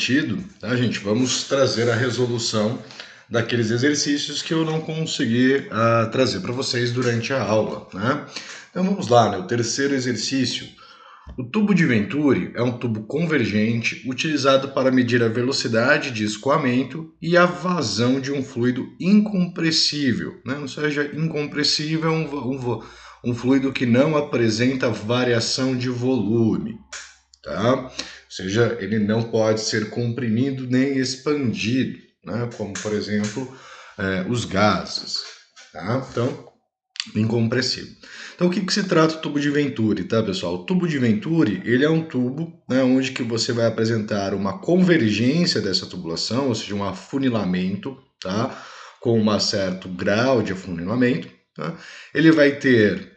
prometido, tá, gente? Vamos trazer a resolução daqueles exercícios que eu não consegui trazer para vocês durante a aula, né? Então vamos lá, né? O terceiro exercício. O tubo de Venturi é um tubo convergente utilizado para medir a velocidade de escoamento e a vazão de um fluido incompressível, né? Ou seja, incompressível é um fluido que não apresenta variação de volume, tá? Ou seja, ele não pode ser comprimido nem expandido, né? Como, por exemplo, os gases, tá? Então, incompressível. Então, o que se trata o tubo de Venturi, tá, pessoal? O tubo de Venturi, ele é um tubo, né, onde que você vai apresentar uma convergência dessa tubulação, ou seja, um afunilamento, tá? Com um certo grau de afunilamento, tá? Ele vai ter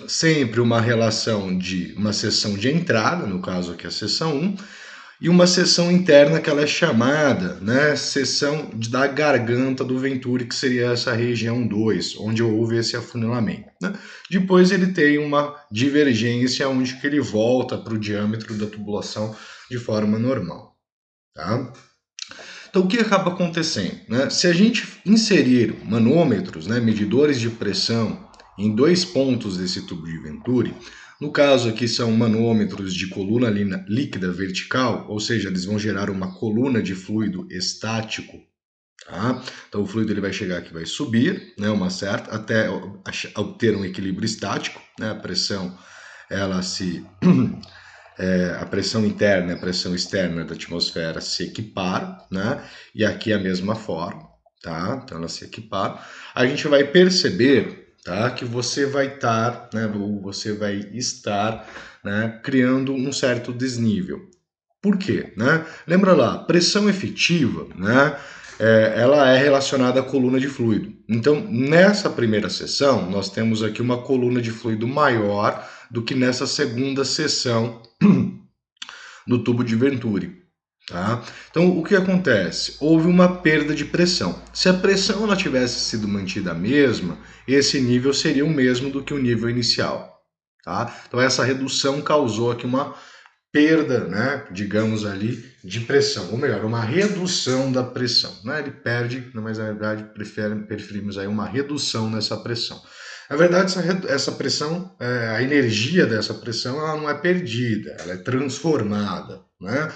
sempre uma relação de uma seção de entrada, no caso aqui a seção 1, e uma seção interna que ela é chamada, né, seção da garganta do Venturi, que seria essa região 2, onde houve esse afunilamento, né? Depois ele tem uma divergência onde que ele volta para o diâmetro da tubulação de forma normal, tá? Então, o que acaba acontecendo, né? Se a gente inserir manômetros, né, medidores de pressão, em dois pontos desse tubo de Venturi, no caso aqui são manômetros de coluna líquida vertical, ou seja, eles vão gerar uma coluna de fluido estático, tá? Então o fluido ele vai chegar aqui, vai subir, né, uma certa, até obter um equilíbrio estático, né? A pressão ela se a pressão interna e a pressão externa da atmosfera se equiparam, né? E aqui é a mesma forma, tá? Então elas se equiparam. A gente vai perceber, tá, que você vai estar, né, né, criando um certo desnível. Por quê, né? Lembra lá, pressão efetiva, né? Ela é relacionada à coluna de fluido. Então, nessa primeira seção, nós temos aqui uma coluna de fluido maior do que nessa segunda seção no tubo de Venturi, tá? Então, o que acontece? Houve uma perda de pressão. Se a pressão ela tivesse sido mantida a mesma, esse nível seria o mesmo do que o nível inicial, tá? Então, essa redução causou aqui uma perda, né, digamos ali, de pressão, ou melhor, uma redução da pressão, né? Ele perde, mas na verdade preferimos aí uma redução nessa pressão. Na verdade, essa pressão, a energia dessa pressão, ela não é perdida, ela é transformada, né?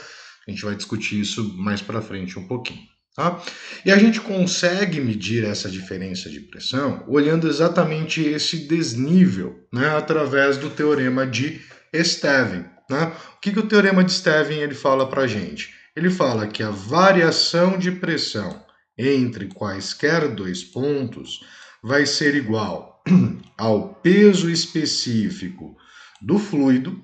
A gente vai discutir isso mais para frente um pouquinho, tá? E a gente consegue medir essa diferença de pressão olhando exatamente esse desnível, né, através do teorema de Stevin, né? O que o teorema de Stevin ele fala para a gente? Ele fala que a variação de pressão entre quaisquer dois pontos vai ser igual ao peso específico do fluido,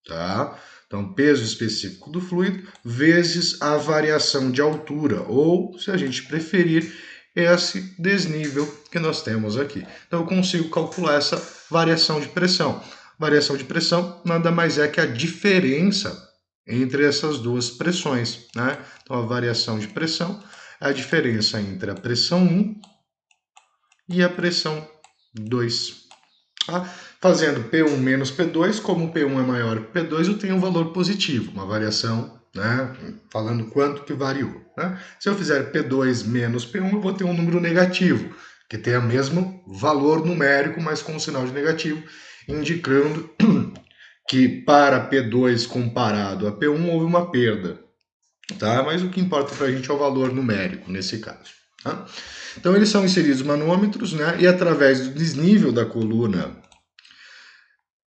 tá? Então, peso específico do fluido vezes a variação de altura, ou, se a gente preferir, esse desnível que nós temos aqui. Então, eu consigo calcular essa variação de pressão. Variação de pressão nada mais é que a diferença entre essas duas pressões, né? Então, a variação de pressão é a diferença entre a pressão 1 e a pressão 2. Tá? Fazendo P1 menos P2, como P1 é maior que P2, eu tenho um valor positivo, uma variação, né? Falando quanto que variou. Né? Se eu fizer P2 menos P1, eu vou ter um número negativo, que tem o mesmo valor numérico, mas com um sinal de negativo, indicando que para P2 comparado a P1 houve uma perda. Tá? Mas o que importa para a gente é o valor numérico nesse caso. Tá? Então eles são inseridos manômetros, né? E através do desnível da coluna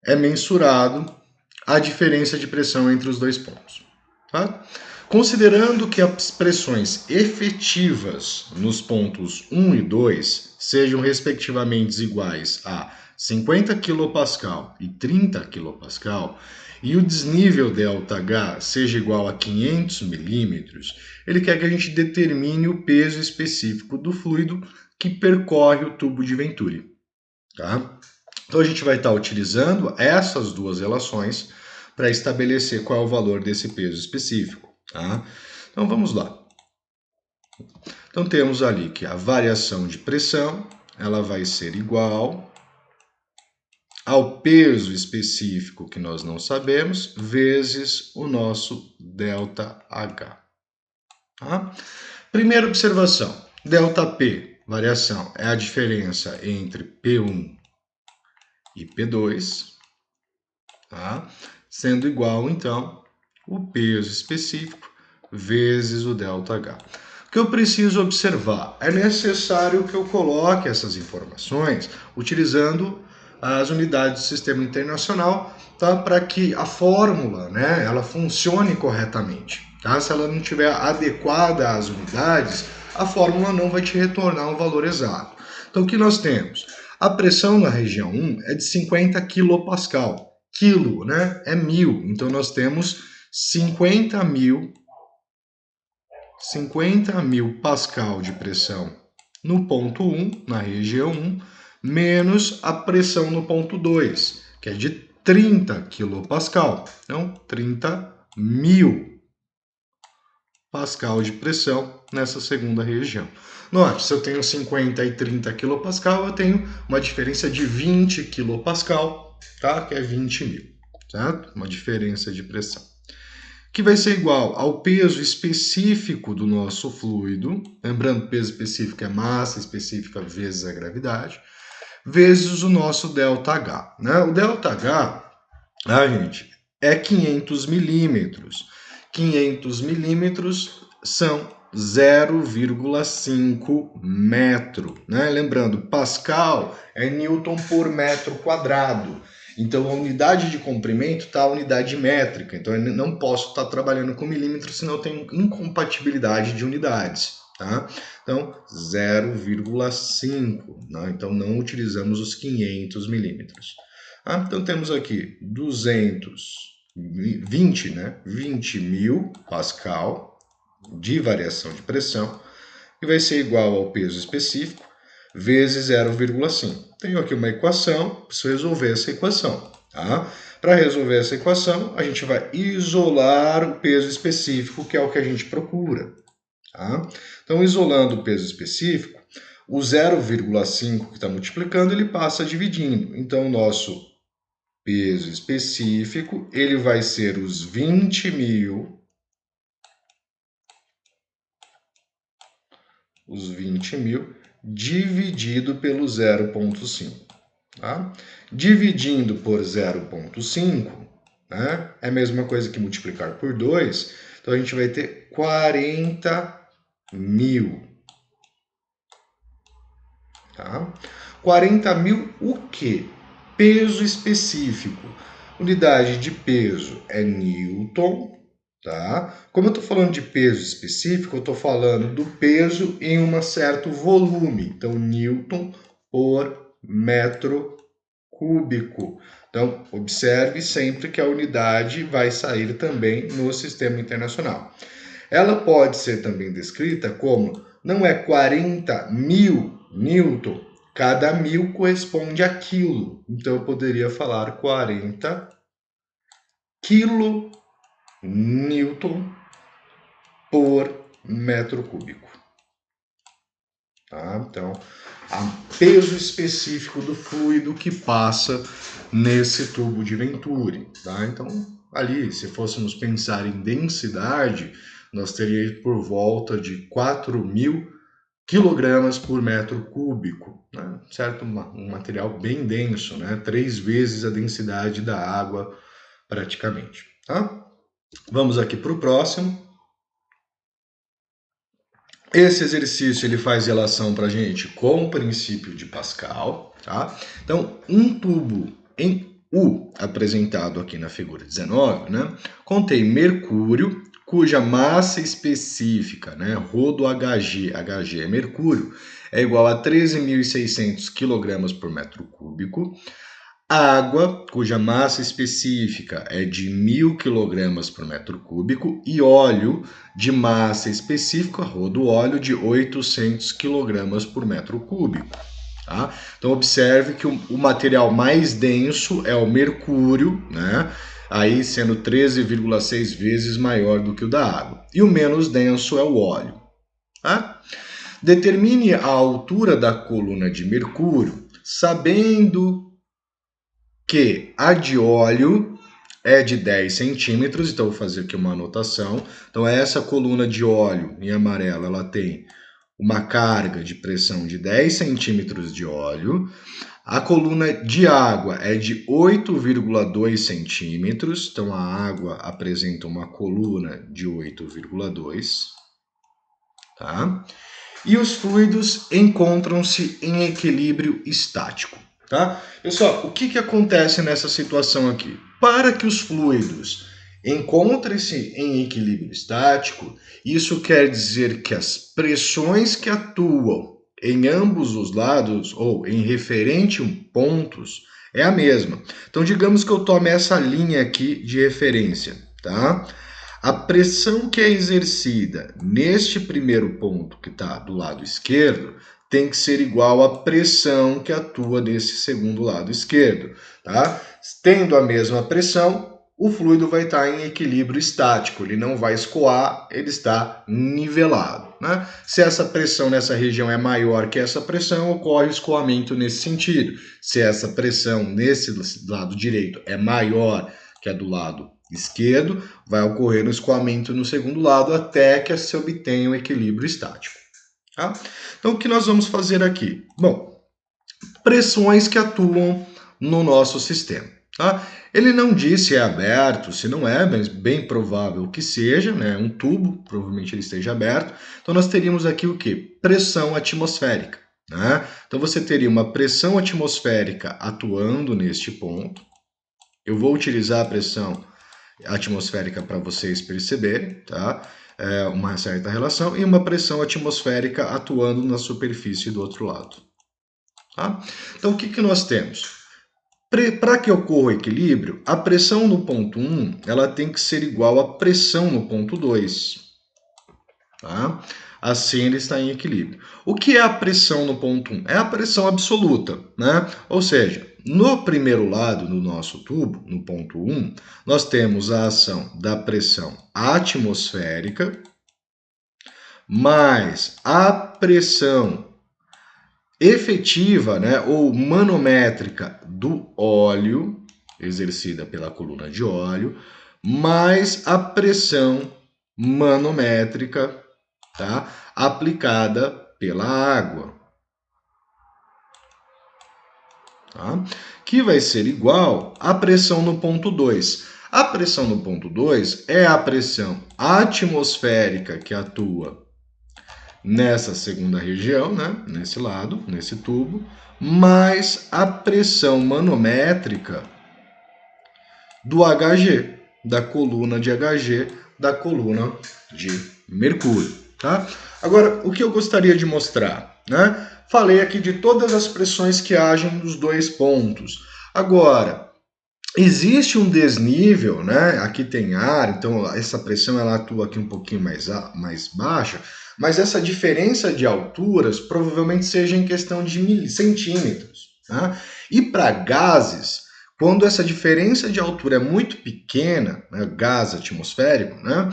é mensurado a diferença de pressão entre os dois pontos. Tá? Considerando que as pressões efetivas nos pontos 1 e 2 sejam respectivamente iguais a 50 kPa e 30 kPa, e o desnível ΔH seja igual a 500 milímetros, ele quer que a gente determine o peso específico do fluido que percorre o tubo de Venturi. Tá? Então a gente vai estar utilizando essas duas relações para estabelecer qual é o valor desse peso específico. Tá? Então vamos lá. Então temos ali que a variação de pressão ela vai ser igual ao peso específico que nós não sabemos, vezes o nosso ΔH. Tá? Primeira observação, ΔP, variação, é a diferença entre P1 e P2, tá? Sendo igual, então, o peso específico vezes o ΔH. O que eu preciso observar? É necessário que eu coloque essas informações utilizando as unidades do Sistema Internacional, tá? Para que a fórmula, né, ela funcione corretamente. Tá? Se ela não estiver adequada às unidades, a fórmula não vai te retornar um valor exato. Então, o que nós temos? A pressão na região 1 é de 50 kPa. Quilo, né, é 1000. Então, nós temos 50 mil pascal de pressão no ponto 1, na região 1, menos a pressão no ponto 2, que é de 30 kPa. Então, 30 mil pascal de pressão nessa segunda região. Note, se eu tenho 50 e 30 kPa, eu tenho uma diferença de 20 kPa, tá? Que é 20 mil, certo? Uma diferença de pressão. Que vai ser igual ao peso específico do nosso fluido, lembrando, peso específico é massa específica vezes a gravidade, vezes o nosso ΔH. Né? O ΔH, gente, é 500 milímetros. 500 milímetros são 0,5 metro. Né? Lembrando, Pascal é Newton por metro quadrado. Então, a unidade de comprimento está a unidade métrica. Então, eu não posso estar trabalhando com milímetros, senão eu tenho incompatibilidade de unidades. Tá? Então, 0,5. Né? Então, não utilizamos os 500 milímetros. Então, temos aqui 20 mil pascal de variação de pressão, que vai ser igual ao peso específico, vezes 0,5. Tenho aqui uma equação, preciso resolver essa equação. Tá? Para resolver essa equação, a gente vai isolar o peso específico, que é o que a gente procura. Tá? Então, isolando o peso específico, o 0,5 que está multiplicando, ele passa dividindo. Então, o nosso peso específico, ele vai ser os 20 mil, dividido pelo 0,5. Tá? Dividindo por 0,5, né, é a mesma coisa que multiplicar por 2, então a gente vai ter 40 mil. Tá? 40 mil o quê? Peso específico. Unidade de peso é Newton. Tá? Como eu estou falando de peso específico, eu estou falando do peso em um certo volume. Então, Newton por metro cúbico. Então, observe sempre que a unidade vai sair também no Sistema Internacional. Ela pode ser também descrita como, não é 40 mil Newton, cada mil corresponde a quilo. Então, eu poderia falar 40 quilo Newton por metro cúbico. Tá? Então, o peso específico do fluido que passa nesse tubo de Venturi. Tá? Então, ali, se fôssemos pensar em densidade, nós teríamos por volta de 4.000 quilogramas por metro cúbico, né? Certo? Um material bem denso, né? 3 vezes a densidade da água, praticamente. Tá? Vamos aqui para o próximo. Esse exercício ele faz relação para a gente com o princípio de Pascal. Tá? Então, um tubo em U, apresentado aqui na figura 19, né, contém mercúrio, cuja massa específica, né, Rho do Hg é mercúrio, é igual a 13.600 kg por metro cúbico. Água, cuja massa específica é de 1.000 kg por metro cúbico, e óleo de massa específica, Rho do óleo, de 800 kg por metro cúbico. Tá? Então, observe que o material mais denso é o mercúrio, né? Aí sendo 13,6 vezes maior do que o da água. E o menos denso é o óleo. Tá? Determine a altura da coluna de mercúrio, sabendo que a de óleo é de 10 centímetros, então eu vou fazer aqui uma anotação. Então essa coluna de óleo em amarelo, ela tem uma carga de pressão de 10 centímetros de óleo. A coluna de água é de 8,2 centímetros, então a água apresenta uma coluna de 8,2, tá? E os fluidos encontram-se em equilíbrio estático, tá? Pessoal, o que acontece nessa situação aqui? Para que os fluidos encontrem-se em equilíbrio estático, isso quer dizer que as pressões que atuam em ambos os lados ou em referente pontos é a mesma. Então, digamos que eu tome essa linha aqui de referência, tá? A pressão que é exercida neste primeiro ponto que está do lado esquerdo tem que ser igual à pressão que atua nesse segundo lado esquerdo, tá? Tendo a mesma pressão, o fluido vai estar em equilíbrio estático, ele não vai escoar, ele está nivelado, né? Se essa pressão nessa região é maior que essa pressão, ocorre escoamento nesse sentido. Se essa pressão nesse lado direito é maior que a do lado esquerdo, vai ocorrer um escoamento no segundo lado até que se obtenha um equilíbrio estático. Tá? Então, o que nós vamos fazer aqui? Bom, pressões que atuam no nosso sistema. Tá? Ele não diz se é aberto, se não é, mas bem provável que seja, né? Um tubo, provavelmente ele esteja aberto. Então, nós teríamos aqui o que? Pressão atmosférica. Né? Então, você teria uma pressão atmosférica atuando neste ponto. Eu vou utilizar a pressão atmosférica para vocês perceberem, tá? Uma certa relação, e uma pressão atmosférica atuando na superfície do outro lado. Tá? Então, o que nós temos? Para que ocorra o equilíbrio, a pressão no ponto 1 ela tem que ser igual à pressão no ponto 2. Tá? Assim ele está em equilíbrio. O que é a pressão no ponto 1? É a pressão absoluta, né? Ou seja, no primeiro lado do nosso tubo, no ponto 1, nós temos a ação da pressão atmosférica mais a pressão efetiva, né, ou manométrica do óleo, exercida pela coluna de óleo, mais a pressão manométrica, tá, aplicada pela água. Tá? Que vai ser igual à pressão no ponto 2. A pressão no ponto 2 é a pressão atmosférica que atua nessa segunda região, né? Nesse lado, nesse tubo, mais a pressão manométrica do HG, da coluna de HG, da coluna de mercúrio. Tá? Agora, o que eu gostaria de mostrar, né? Falei aqui de todas as pressões que agem nos dois pontos. Agora, existe um desnível, né? Aqui tem ar, então essa pressão ela atua aqui um pouquinho mais baixa, mas essa diferença de alturas provavelmente seja em questão de centímetros. Tá? E para gases, quando essa diferença de altura é muito pequena, né, gás atmosférico, né,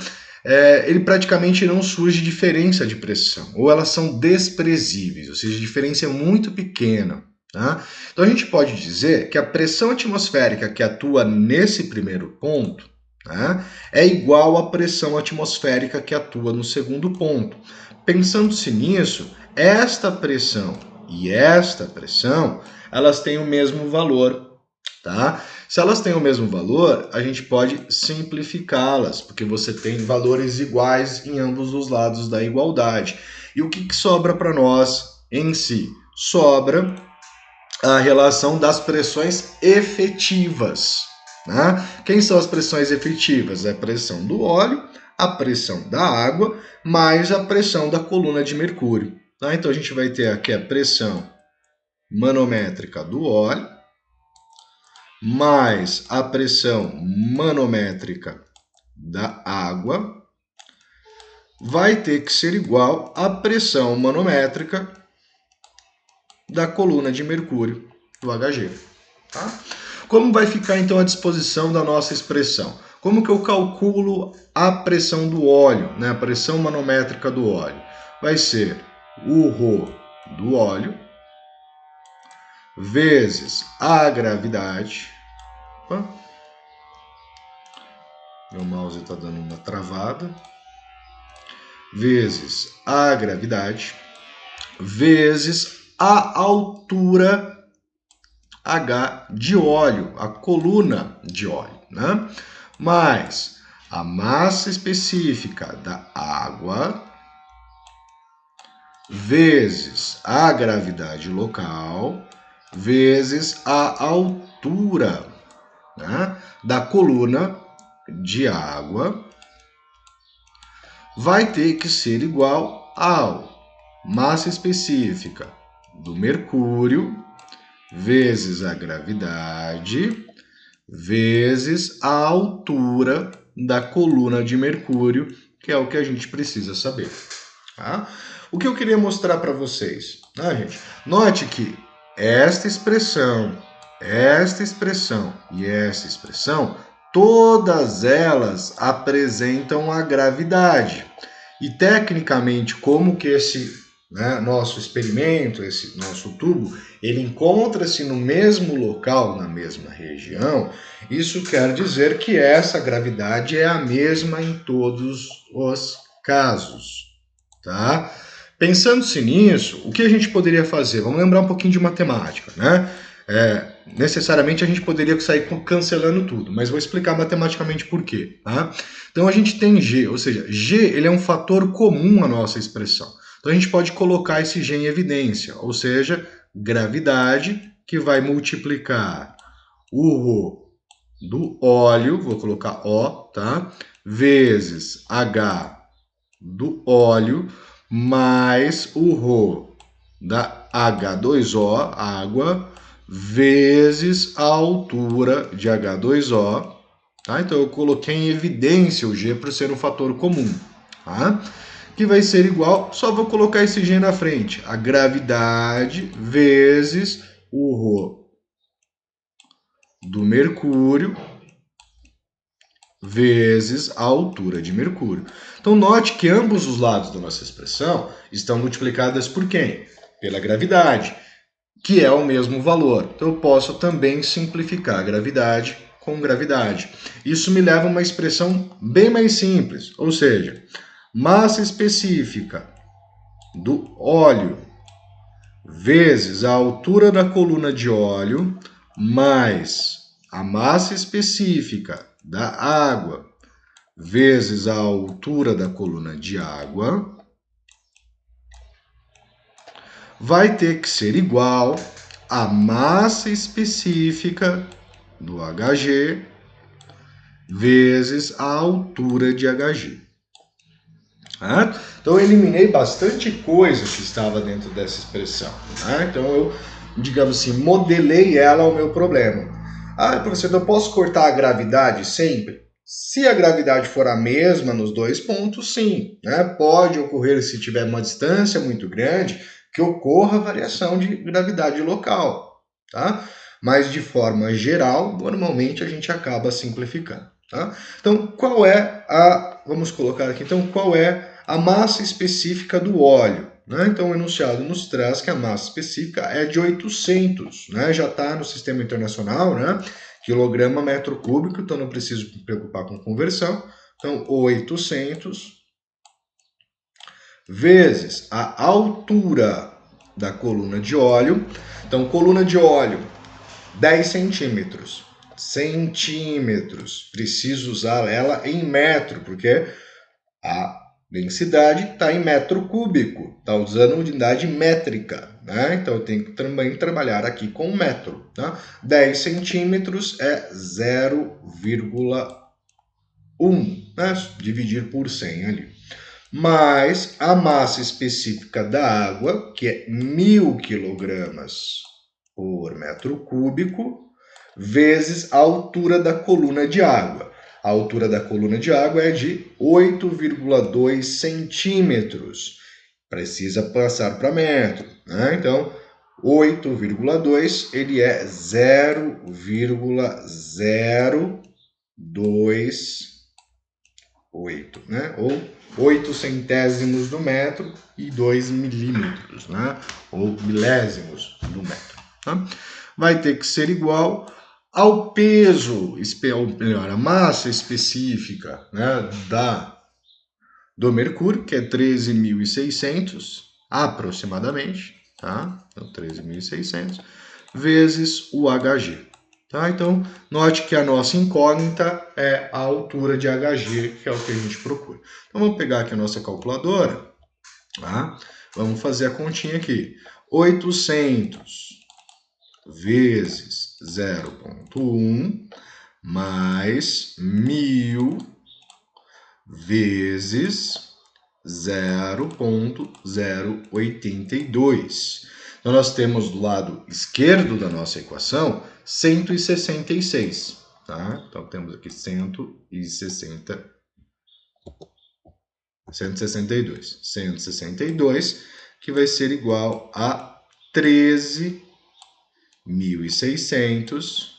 ele praticamente não surge diferença de pressão, ou elas são desprezíveis, ou seja, a diferença é muito pequena. Tá? Então a gente pode dizer que a pressão atmosférica que atua nesse primeiro ponto, né, é igual à pressão atmosférica que atua no segundo ponto. Pensando-se nisso, esta pressão e esta pressão, elas têm o mesmo valor. Tá? Se elas têm o mesmo valor, a gente pode simplificá-las, porque você tem valores iguais em ambos os lados da igualdade. E o que sobra para nós em si? Sobra a relação das pressões efetivas. Né? Quem são as pressões efetivas? É a pressão do óleo, a pressão da água, mais a pressão da coluna de mercúrio. Tá? Então a gente vai ter aqui a pressão manométrica do óleo, mais a pressão manométrica da água, vai ter que ser igual à pressão manométrica da coluna de mercúrio do HG. Tá? Como vai ficar então a disposição da nossa expressão? Como que eu calculo a pressão do óleo, né? A pressão manométrica do óleo? Vai ser o ρ do óleo vezes a gravidade, Opa. Meu mouse está dando uma travada. Vezes a gravidade, vezes a altura H de óleo, a coluna de óleo, né? Mais a massa específica da água, vezes a gravidade local, vezes a altura, né, da coluna de água, vai ter que ser igual ao massa específica do mercúrio, vezes a gravidade, vezes a altura da coluna de mercúrio, que é o que a gente precisa saber. Tá? O que eu queria mostrar para vocês, né, gente? Note que esta expressão e essa expressão, todas elas apresentam a gravidade. E tecnicamente, como que esse, né, nosso experimento, esse nosso tubo, ele encontra-se no mesmo local, na mesma região, isso quer dizer que essa gravidade é a mesma em todos os casos, tá? Pensando-se nisso, o que a gente poderia fazer? Vamos lembrar um pouquinho de matemática, né? Necessariamente a gente poderia sair cancelando tudo, mas vou explicar matematicamente por quê, tá? Então a gente tem G, ou seja, G ele é um fator comum à nossa expressão. Então a gente pode colocar esse G em evidência, ou seja, gravidade que vai multiplicar o ρ do óleo, vou colocar O, tá? Vezes H do óleo, mais o ρ da H2O, água, vezes a altura de H2O. Tá? Então eu coloquei em evidência o G por ser um fator comum. Tá? Que vai ser igual, só vou colocar esse G na frente, a gravidade vezes o ρ do mercúrio vezes a altura de mercúrio. Então note que ambos os lados da nossa expressão estão multiplicadas por quem? Pela gravidade, que é o mesmo valor. Então eu posso também simplificar a gravidade com gravidade. Isso me leva a uma expressão bem mais simples, ou seja, massa específica do óleo vezes a altura da coluna de óleo mais a massa específica da água vezes a altura da coluna de água vai ter que ser igual à massa específica do Hg vezes a altura de Hg. Então eu eliminei bastante coisa que estava dentro dessa expressão. Então eu, digamos assim, modelei ela ao meu problema. Professor, eu posso cortar a gravidade sempre? Se a gravidade for a mesma nos dois pontos, sim. Pode ocorrer, se tiver uma distância muito grande, que ocorra variação de gravidade local. Tá? Mas de forma geral, normalmente a gente acaba simplificando. Tá? Então, qual é a... Vamos colocar aqui, então, qual é a massa específica do óleo? Então, o enunciado nos traz que a massa específica é de 800, já está no sistema internacional, quilograma metro cúbico, então não preciso me preocupar com conversão. Então, 800 vezes a altura da coluna de óleo. Então, coluna de óleo, 10 centímetros. Preciso usar ela em metro, porque a densidade está em metro cúbico, está usando unidade métrica, Então eu tenho que também trabalhar aqui com metro. 10 centímetros é 0,1, dividir por 100 ali. Mais a massa específica da água, que é 1000 quilogramas por metro cúbico, vezes a altura da coluna de água. A altura da coluna de água é de 8,2 centímetros. Precisa passar para metro. Então, 8,2 ele é 0,028, ou 8 centésimos do metro e 2 milímetros, ou milésimos do metro. Vai ter que ser igual ao peso, ou melhor, a massa específica, né, do mercúrio, que é 13.600 aproximadamente, tá? Então 13.600 vezes o Hg. Tá? Então, note que a nossa incógnita é a altura de Hg, que é o que a gente procura. Então, vamos pegar aqui a nossa calculadora, tá? Vamos fazer a continha aqui. 800 vezes 0,1 mais 1.000 vezes 0,082. Então, nós temos do lado esquerdo da nossa equação 166. Tá? Então, temos aqui 162. 162, que vai ser igual a 13.600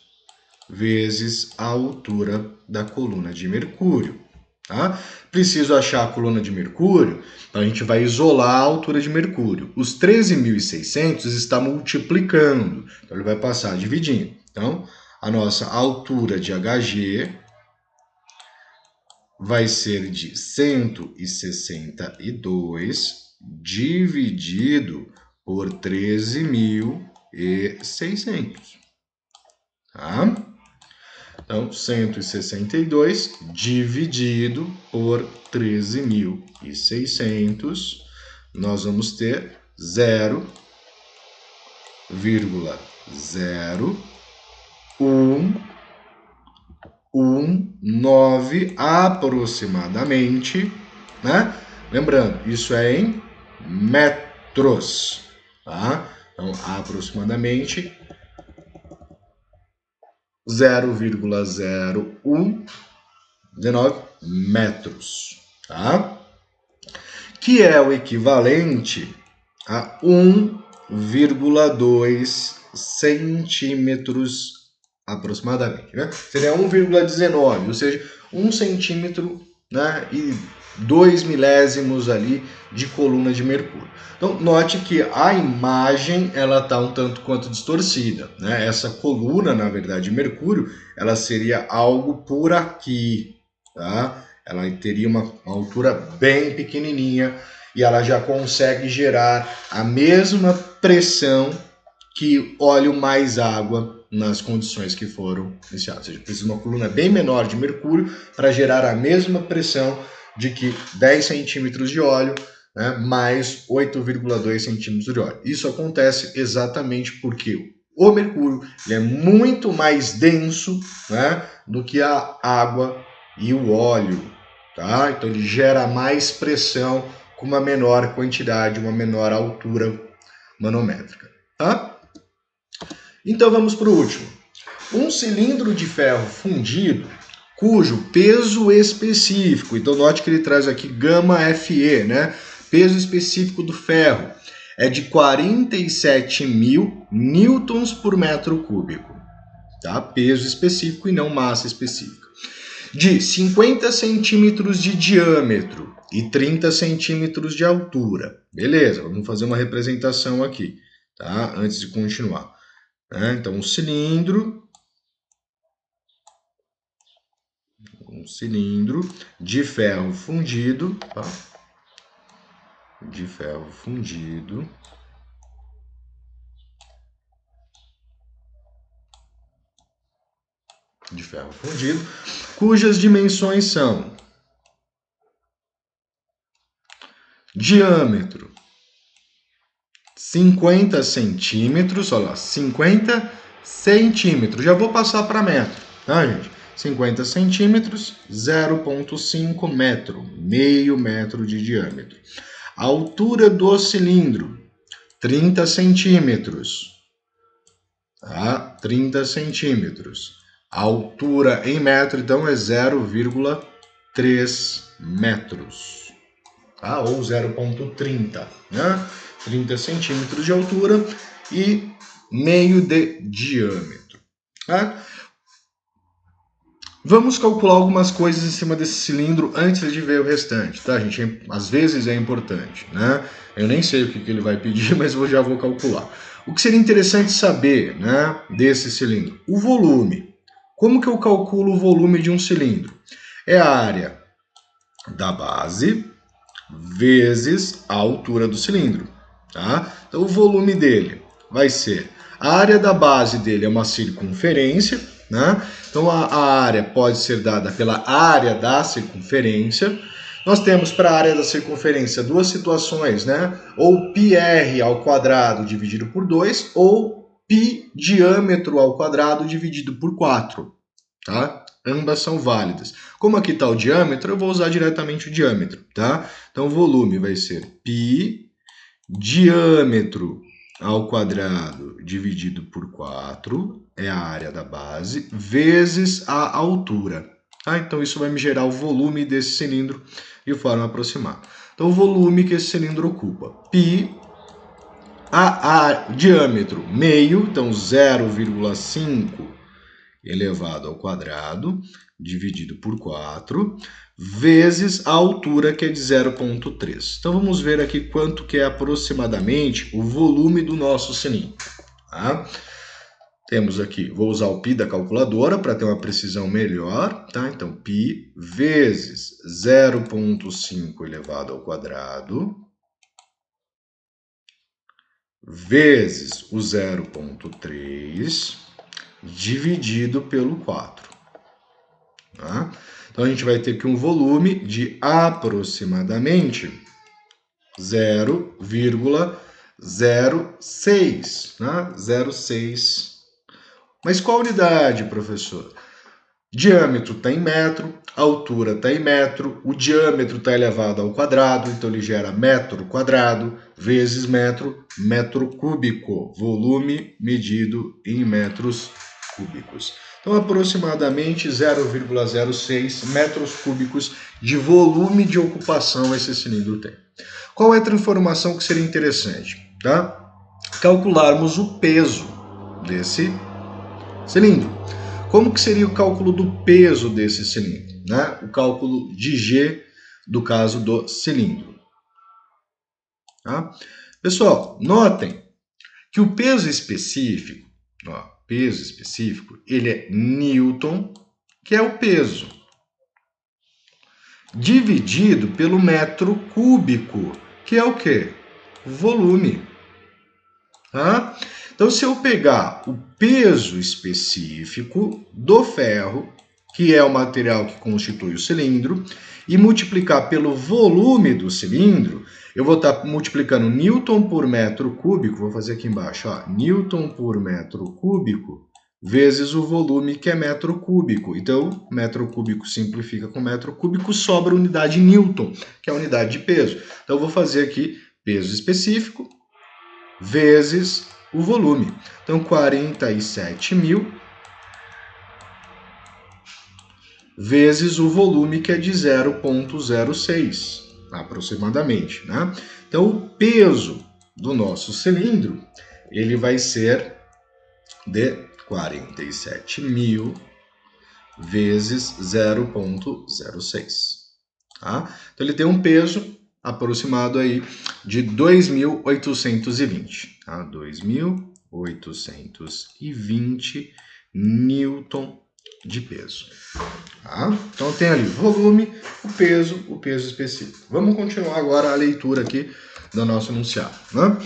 vezes a altura da coluna de mercúrio. Tá? Preciso achar a coluna de mercúrio, então a gente vai isolar a altura de mercúrio. Os 13.600 está multiplicando, então ele vai passar dividindo. Então, a nossa altura de Hg vai ser de 162 dividido por 13.600. Tá? Então, 162 dividido por 13.600, nós vamos ter 0,0119 aproximadamente, né? Lembrando, isso é em metros, tá? Então, aproximadamente 0,0119 metros, tá? Que é o equivalente a 1,2 centímetros aproximadamente, né? Seria 1,19, ou seja, 1 centímetro, né, e 2 milésimos ali de coluna de mercúrio. Então, note que a imagem ela está um tanto quanto distorcida, né? Essa coluna, na verdade, de mercúrio, ela seria algo por aqui, tá? Ela teria uma altura bem pequenininha e ela já consegue gerar a mesma pressão que óleo mais água nas condições que foram iniciadas. Ou seja, precisa de uma coluna bem menor de mercúrio para gerar a mesma pressão de que 10 centímetros de óleo, né, mais 8,2 centímetros de óleo. Isso acontece exatamente porque o mercúrio ele é muito mais denso, né, do que a água e o óleo. Tá? Então ele gera mais pressão com uma menor quantidade, uma menor altura manométrica. Tá? Então vamos para o último. Um cilindro de ferro fundido, cujo peso específico, então note que ele traz aqui gama Fe, né? Peso específico do ferro é de 47.000 newtons por metro cúbico. Tá? Peso específico e não massa específica. De 50 centímetros de diâmetro e 30 centímetros de altura. Beleza, vamos fazer uma representação aqui, tá? Antes de continuar. Então, um cilindro de ferro fundido, tá? De ferro fundido, cujas dimensões são diâmetro 50 centímetros, olha lá, 50 centímetros, já vou passar para metro, tá, gente? 50 centímetros, 0,5 metro, meio metro de diâmetro. A altura do cilindro, 30 centímetros, tá? 30 centímetros. A altura em metro, então, é 0,3 metros, tá? Ou 0,30, né? 30 centímetros de altura e meio de diâmetro. Tá? Vamos calcular algumas coisas em cima desse cilindro antes de ver o restante, tá, gente? Às vezes é importante, né? Eu nem sei o que ele vai pedir, mas eu já vou calcular. O que seria interessante saber, né, desse cilindro? O volume. Como que eu calculo o volume de um cilindro? É a área da base vezes a altura do cilindro. Tá? Então o volume dele vai ser, a área da base dele é uma circunferência, né? Então a área pode ser dada pela área da circunferência. Nós temos para a área da circunferência duas situações, né? Ou πr ao quadrado dividido por 2, ou π diâmetro ao quadrado dividido por 4. Tá? Ambas são válidas. Como aqui está o diâmetro, eu vou usar diretamente o diâmetro. Tá? Então o volume vai ser π diâmetro ao quadrado dividido por 4, é a área da base, vezes a altura. Tá? Então isso vai me gerar o volume desse cilindro de forma aproximada. Então o volume que esse cilindro ocupa, π, diâmetro meio, então 0,5 elevado ao quadrado, dividido por 4, vezes a altura, que é de 0,3. Então vamos ver aqui quanto que é aproximadamente o volume do nosso cilindro. Tá? Temos aqui, vou usar o π da calculadora para ter uma precisão melhor, tá? Então π vezes 0,5 elevado ao quadrado, vezes o 0,3, dividido pelo 4. Tá? Então a gente vai ter aqui um volume de aproximadamente 0,06, né? 0,6. Mas qual unidade, professor? Diâmetro está em metro, altura está em metro, o diâmetro está elevado ao quadrado, então ele gera metro quadrado vezes metro, metro cúbico, volume medido em metros cúbicos. Então, aproximadamente 0,06 metros cúbicos de volume de ocupação esse cilindro tem. Qual é outra informação que seria interessante? Tá? Calcularmos o peso desse cilindro. Como que seria o cálculo do peso desse cilindro? Né? O cálculo de G do caso do cilindro. Tá? Pessoal, notem que o peso específico, ele é Newton, que é o peso, dividido pelo metro cúbico, que é o quê? Volume. Tá? Então, se eu pegar o peso específico do ferro, que é o material que constitui o cilindro, e multiplicar pelo volume do cilindro, eu vou estar multiplicando Newton por metro cúbico, vou fazer aqui embaixo, ó, Newton por metro cúbico, vezes o volume, que é metro cúbico. Então, metro cúbico simplifica com metro cúbico, sobra a unidade Newton, que é a unidade de peso. Então, eu vou fazer aqui peso específico vezes o volume. Então, 47.000 vezes o volume, que é de 0,06, aproximadamente, né? Então, o peso do nosso cilindro, ele vai ser de 47.000 vezes 0,06. Tá? Então, ele tem um peso aproximado aí de 2.820. Tá? 2.820 newton de peso. Tá? Então tem ali volume, o peso específico. Vamos continuar agora a leitura aqui do nosso enunciado. Né?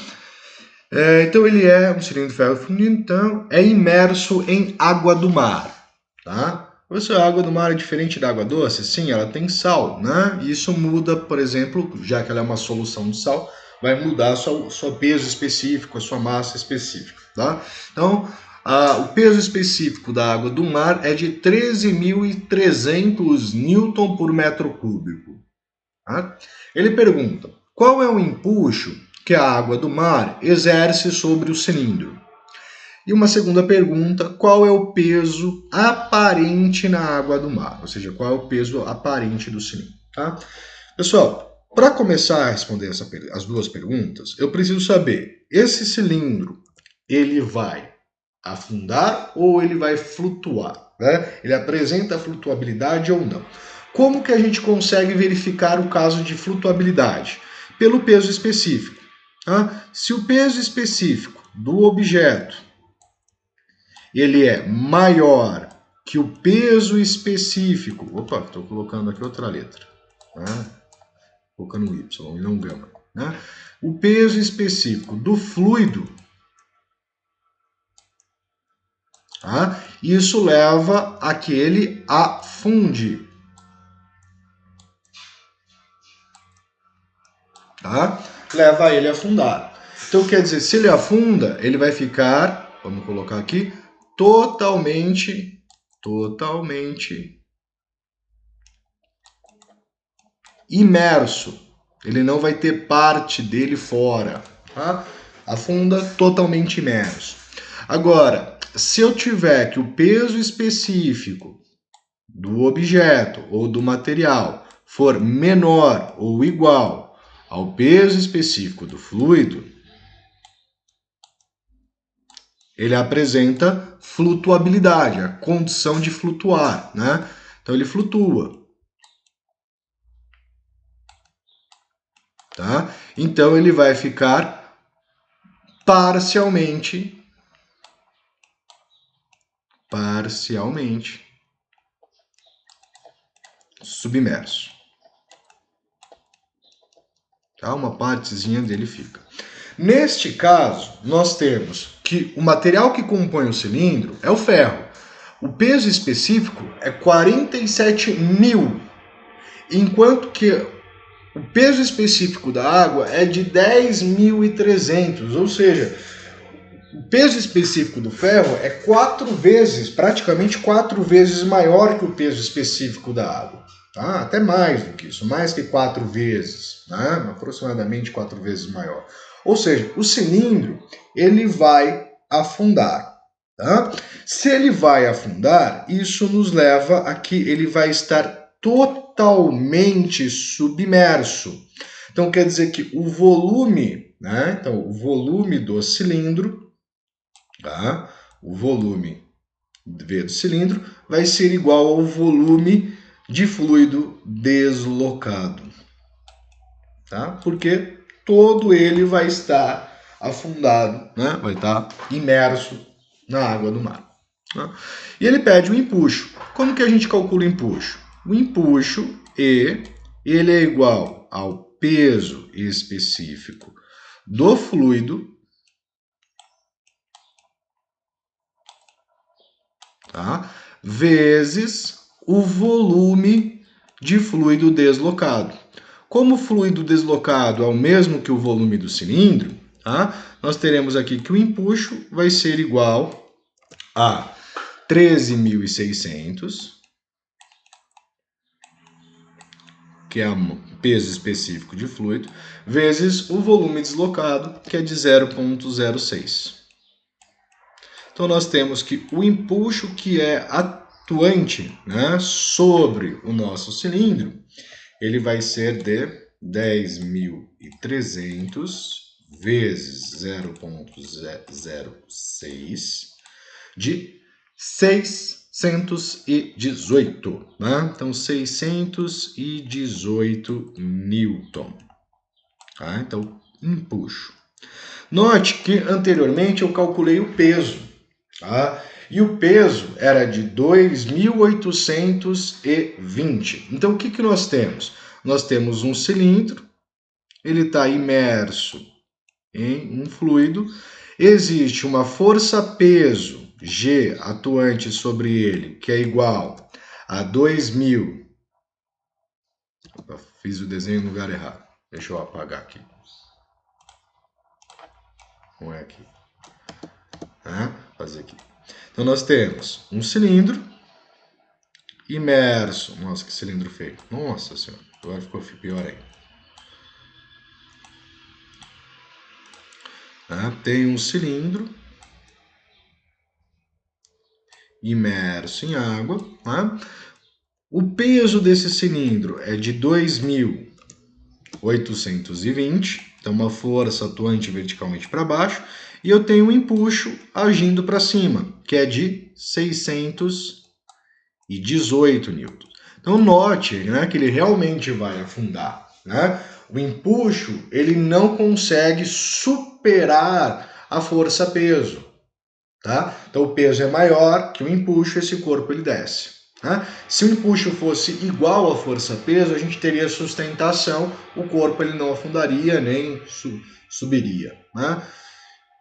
Então ele é um cilindro de ferro fundido, então é imerso em água do mar. Tá? A água do mar é diferente da água doce? Sim, ela tem sal, né? E isso muda, por exemplo, já que ela é uma solução de sal, vai mudar o seu peso específico, a sua massa específica, tá? Então, o peso específico da água do mar é de 13.300 newton por metro cúbico. Tá? Ele pergunta, qual é o empuxo que a água do mar exerce sobre o cilindro? E uma segunda pergunta, qual é o peso aparente na água do mar? Ou seja, qual é o peso aparente do cilindro? Tá? Pessoal, para começar a responder as duas perguntas, eu preciso saber, esse cilindro, ele vai afundar ou ele vai flutuar? Né? Ele apresenta flutuabilidade ou não? Como que a gente consegue verificar o caso de flutuabilidade? Pelo peso específico. Tá? Se o peso específico do objeto ele é maior que o peso específico. Opa, estou colocando aqui outra letra. Tá? Colocando Y e não gama. Né? O peso específico do fluido, tá? Isso leva a que ele afunde. Tá? Leva ele a afundar. Então, quer dizer, se ele afunda, ele vai ficar, vamos colocar aqui, totalmente imerso. Ele não vai ter parte dele fora. Tá? Afunda totalmente imerso. Agora, se eu tiver que o peso específico do objeto ou do material for menor ou igual ao peso específico do fluido, ele apresenta flutuabilidade, a condição de flutuar, né? Então ele flutua. Tá? Então ele vai ficar parcialmente submerso. Tá? Uma partezinha dele fica. Neste caso, nós temos que o material que compõe o cilindro é o ferro. O peso específico é 47.000, enquanto que o peso específico da água é de 10.300, ou seja, o peso específico do ferro é praticamente 4 vezes maior que o peso específico da água. Tá? Até mais do que isso, mais que 4 vezes, né? Aproximadamente 4 vezes maior. Ou seja, o cilindro ele vai afundar. Tá? Se ele vai afundar, isso nos leva a que ele vai estar totalmente submerso. Então quer dizer que o volume, né? Então, o volume do cilindro, tá? O volume V do cilindro vai ser igual ao volume de fluido deslocado. Tá? Porque todo ele vai estar afundado, né? Vai estar imerso na água do mar. Tá? E ele pede o empuxo. Como que a gente calcula o empuxo? O empuxo ele é igual ao peso específico do fluido, tá? Vezes o volume de fluido deslocado. Como o fluido deslocado é o mesmo que o volume do cilindro, tá? Nós teremos aqui que o empuxo vai ser igual a 13.600, que é o peso específico de fluido, vezes o volume deslocado, que é de 0,06. Então, nós temos que o empuxo que é atuante, né, sobre o nosso cilindro, ele vai ser de 10.300 vezes 0,06 de 618, né? Então, 618 newton. Tá? Então, empuxo. Note que anteriormente eu calculei o peso, tá? E o peso era de 2.820. Então, o que nós temos? Nós temos um cilindro, ele está imerso em um fluido, existe uma força-peso G atuante sobre ele, que é igual a 2.000. Fiz o desenho no lugar errado. Deixa eu apagar aqui. Não é aqui. Fazer aqui. Então, nós temos um cilindro imerso. Nossa, que cilindro feio. Nossa senhora, agora ficou pior ainda. Tem um cilindro imerso em água. O peso desse cilindro é de 2.820, então uma força atuante verticalmente para baixo, e eu tenho um empuxo agindo para cima, que é de 618 newtons. Então note, né, que ele realmente vai afundar, né? O empuxo ele não consegue superar a força-peso. Tá? Então o peso é maior que o empuxo, esse corpo ele desce. Tá? Se o empuxo fosse igual à força-peso, a gente teria sustentação, o corpo ele não afundaria nem subiria. Né?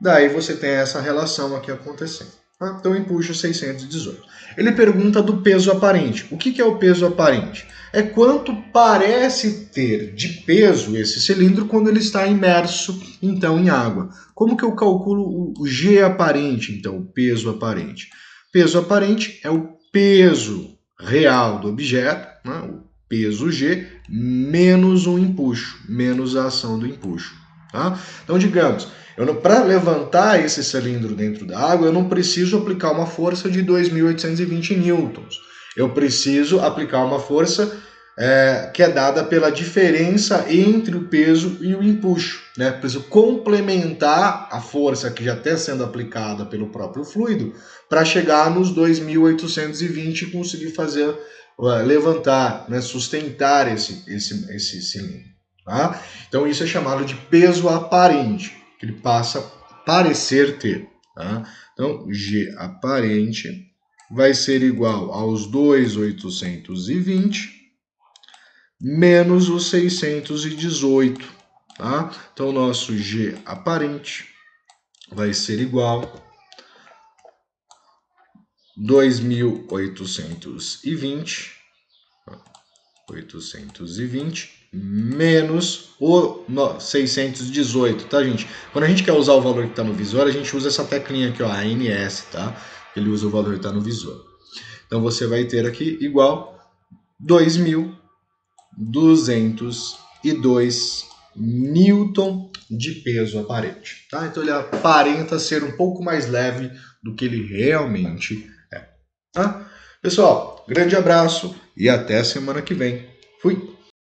Daí você tem essa relação aqui acontecendo. Tá? Então empuxo 618. Ele pergunta do peso aparente. O que é o peso aparente? É quanto parece ter de peso esse cilindro quando ele está imerso, então, em água. Como que eu calculo o G aparente, então, o peso aparente? Peso aparente é o peso real do objeto, né, o peso G, menos o empuxo, menos a ação do empuxo. Tá? Então, digamos, para levantar esse cilindro dentro da água, eu não preciso aplicar uma força de 2.820 newtons. Eu preciso aplicar uma força que é dada pela diferença entre o peso e o empuxo. Né? Preciso complementar a força que já está sendo aplicada pelo próprio fluido para chegar nos 2.820 e conseguir fazer levantar, né? Sustentar esse cilindro. Tá? Então isso é chamado de peso aparente, que ele passa a parecer ter. Tá? Então G aparente vai ser igual aos 2.820 menos os 618. Tá? Então, o nosso G aparente vai ser igual a 2.820 menos o 618, tá, gente? Quando a gente quer usar o valor que está no visor, a gente usa essa teclinha aqui, ó, ANS, tá? Ele usa o valor que está no visor. Então, você vai ter aqui igual 2.202 newton de peso aparente. Tá? Então ele aparenta ser um pouco mais leve do que ele realmente é. Tá? Pessoal, grande abraço e até semana que vem. Fui!